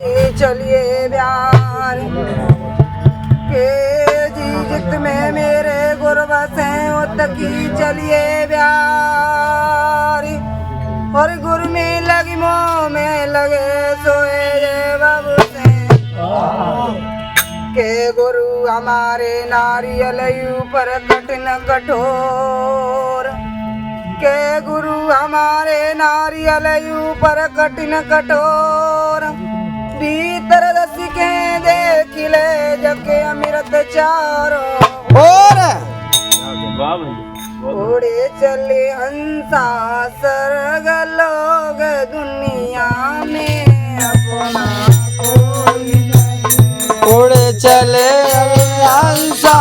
चलिए प्यार के जी जित में मेरे गुरबस हैं उतकी चलिए प्यार और गुर में लगी मोह में लगे सोए रे बाबू से के गुरु हमारे नारियल ऊपर कठिन कठोर के गुरु हमारे नारियल ऊपर कठिन कठोर भीतर रसिके देख ले जके अमृत चारों और उड़े चले हंसा सर्ग लोग दुनिया में अपना कोई नहीं उड़ चले हंसा